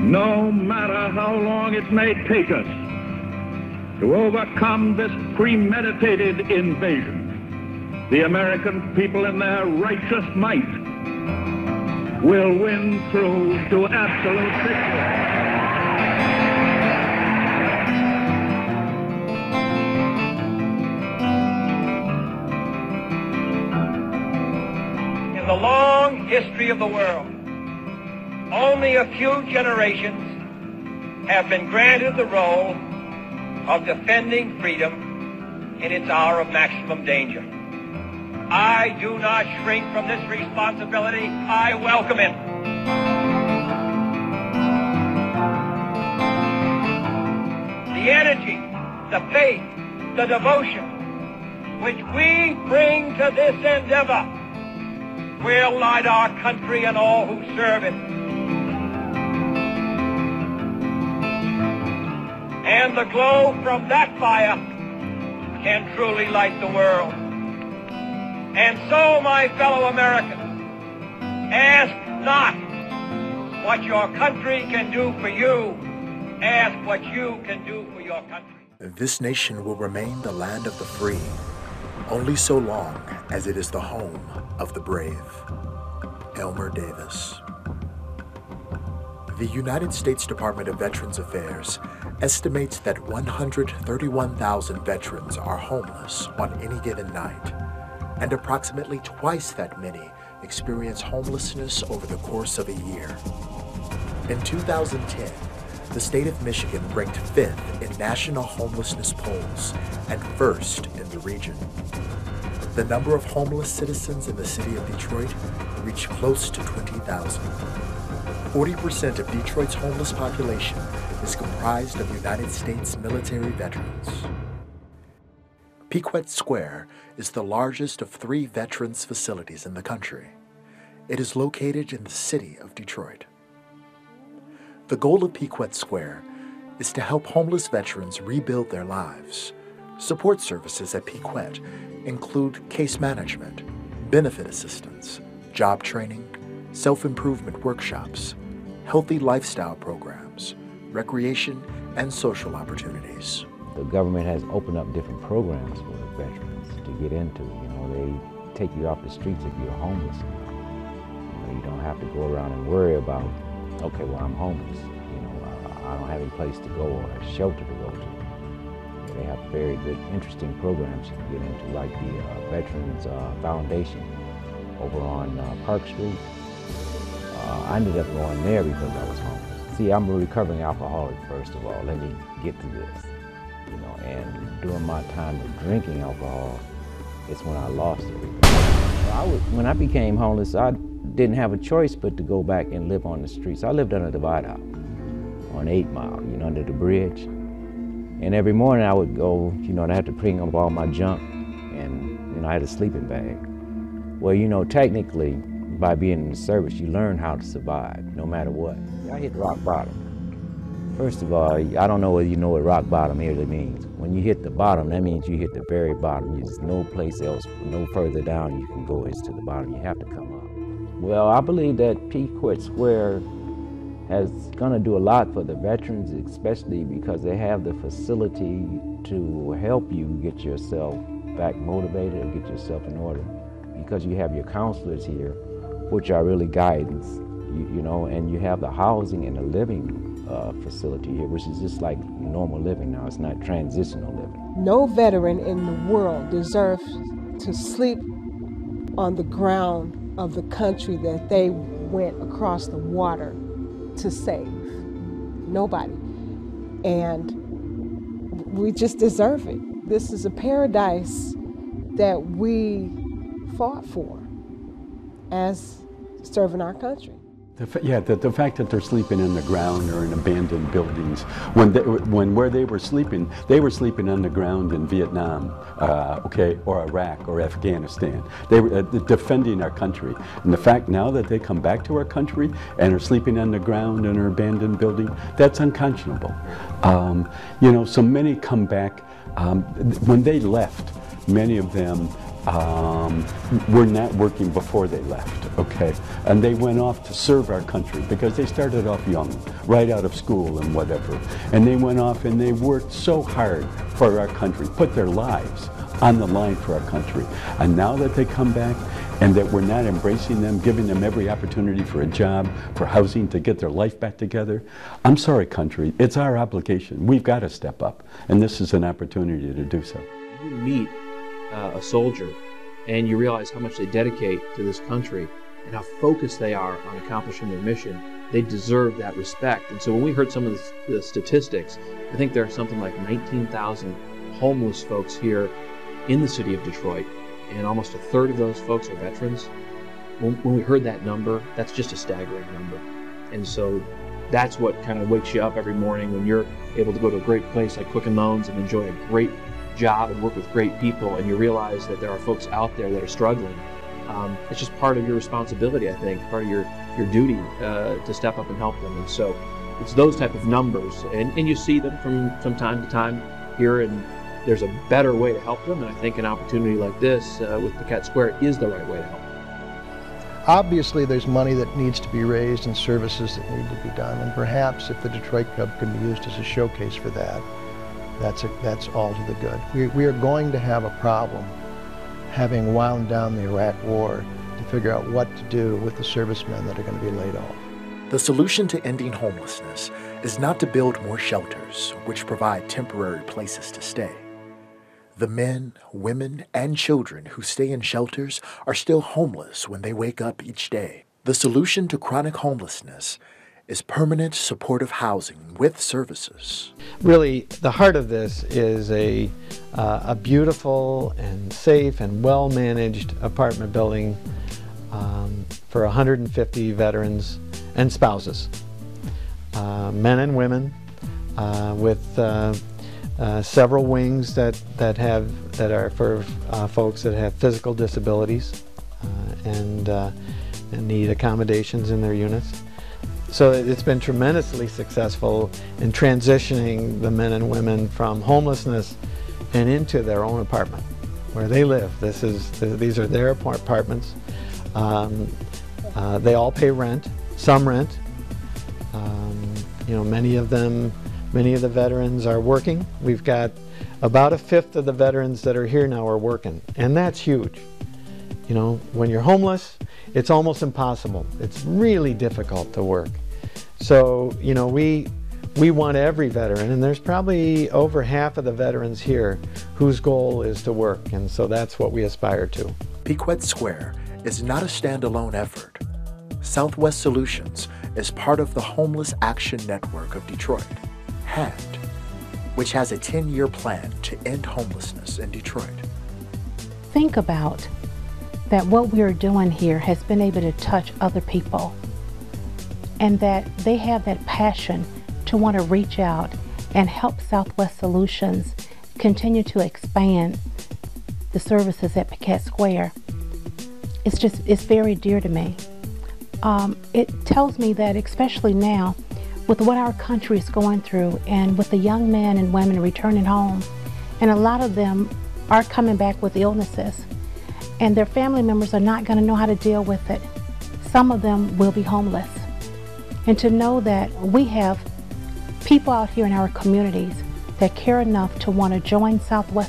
no matter how long it may take us to overcome this premeditated invasion, the American people in their righteous might will win through to absolute victory. In the long history of the world, only a few generations have been granted the role of defending freedom in its hour of maximum danger. I do not shrink from this responsibility. I welcome it. The energy, the faith, the devotion which we bring to this endeavor will light our country and all who serve it. And the glow from that fire can truly light the world. And so, my fellow Americans, ask not what your country can do for you. Ask what you can do for your country. This nation will remain the land of the free only so long as it is the home of the brave. Elmer Davis. The United States Department of Veterans Affairs estimates that 131,000 veterans are homeless on any given night, and approximately twice that many experience homelessness over the course of a year. In 2010, the state of Michigan ranked 5th in national homelessness polls and 1st in the region. The number of homeless citizens in the city of Detroit reached close to 20,000. 40% of Detroit's homeless population is comprised of United States military veterans. Piquette Square is the largest of 3 veterans facilities in the country. It is located in the city of Detroit. The goal of Piquette Square is to help homeless veterans rebuild their lives. Support services at Piquette include case management, benefit assistance, job training, self-improvement workshops, healthy lifestyle programs, recreation, and social opportunities. The government has opened up different programs for veterans to get into. You know, they take you off the streets if you're homeless. You don't have to go around and worry about, okay, well, I'm homeless. You know, I don't have any place to go or a shelter to go to. They have very good, interesting programs you can get into, like the Veterans Foundation over on Park Street. I ended up going there because I was homeless. See, I'm a recovering alcoholic, first of all. Let me get to this. You know, and during my time of drinking alcohol, it's when I lost everything. When I became homeless, I didn't have a choice but to go back and live on the streets. I lived under the viaduct on 8 Mile, you know, under the bridge. And every morning I would go, you know, and I had to bring up all my junk, and, you know, I had a sleeping bag. Well, you know, technically, by being in the service, you learn how to survive, no matter what. I hit rock bottom. First of all, I don't know whether you know what rock bottom really means. When you hit the bottom, that means you hit the very bottom. There's no place else, no further down you can go is to the bottom. You have to come up. Well, I believe that Piquette Square is going to do a lot for the veterans, especially because they have the facility to help you get yourself back motivated or get yourself in order. Because you have your counselors here, which are really guidance, you know, and you have the housing and the living facility here, which is just like normal living now. It's not transitional living. No veteran in the world deserves to sleep on the ground of the country that they went across the water to save. Nobody. And we just deserve it. This is a paradise that we fought for as serving our country. The fact that they're sleeping on the ground or in abandoned buildings, where they were sleeping on the ground in Vietnam, or Iraq or Afghanistan. They were defending our country. And the fact now that they come back to our country and are sleeping on the ground in an abandoned building, that's unconscionable. You know, so many come back. When they left, many of them were not working before they left, okay? And they went off to serve our country because they started off young, right out of school and whatever. And they went off and they worked so hard for our country, put their lives on the line for our country. And now that they come back and that we're not embracing them, giving them every opportunity for a job, for housing, to get their life back together, I'm sorry, country, it's our obligation. We've got to step up, and this is an opportunity to do so. You meet a soldier and you realize how much they dedicate to this country and how focused they are on accomplishing their mission. They deserve that respect. And so when we heard some of the statistics, I think there are something like 19,000 homeless folks here in the city of Detroit, and almost a third of those folks are veterans. When we heard that number, that's just a staggering number. And so that's what kind of wakes you up every morning when you're able to go to a great place like Quicken Loans and enjoy a great job and work with great people, and you realize that there are folks out there that are struggling. It's just part of your responsibility, I think, part of your duty to step up and help them. And so it's those type of numbers, and you see them from time to time here, and there's a better way to help them, and I think an opportunity like this with Piquette Square is the right way to help them. Obviously there's money that needs to be raised and services that need to be done, and perhaps if the Detroit Club can be used as a showcase for that, that's all to the good. We are going to have a problem having wound down the Iraq War to figure out what to do with the servicemen that are going to be laid off. The solution to ending homelessness is not to build more shelters, which provide temporary places to stay. The men, women, and children who stay in shelters are still homeless when they wake up each day. The solution to chronic homelessness is permanent supportive housing with services. Really, the heart of this is a beautiful and safe and well-managed apartment building for 150 veterans and spouses, men and women, with several wings that are for folks that have physical disabilities and need accommodations in their units. So it's been tremendously successful in transitioning the men and women from homelessness and into their own apartment where they live. These are their apartments. They all pay rent, some rent. Many of the veterans are working. We've got about a fifth of the veterans that are here now are working, and that's huge. When you're homeless, it's almost impossible. It's really difficult to work. So, we want every veteran, and there's probably over half of the veterans here whose goal is to work, and so that's what we aspire to. Piquette Square is not a standalone effort. Southwest Solutions is part of the Homeless Action Network of Detroit, HAND, which has a 10-year plan to end homelessness in Detroit. Think about that what we're doing here has been able to touch other people, and that they have that passion to want to reach out and help Southwest Solutions continue to expand the services at Piquette Square. It's very dear to me. It tells me that, especially now, with what our country is going through and with the young men and women returning home, and a lot of them are coming back with illnesses, and their family members are not going to know how to deal with it. Some of them will be homeless. And to know that we have people out here in our communities that care enough to want to join Southwest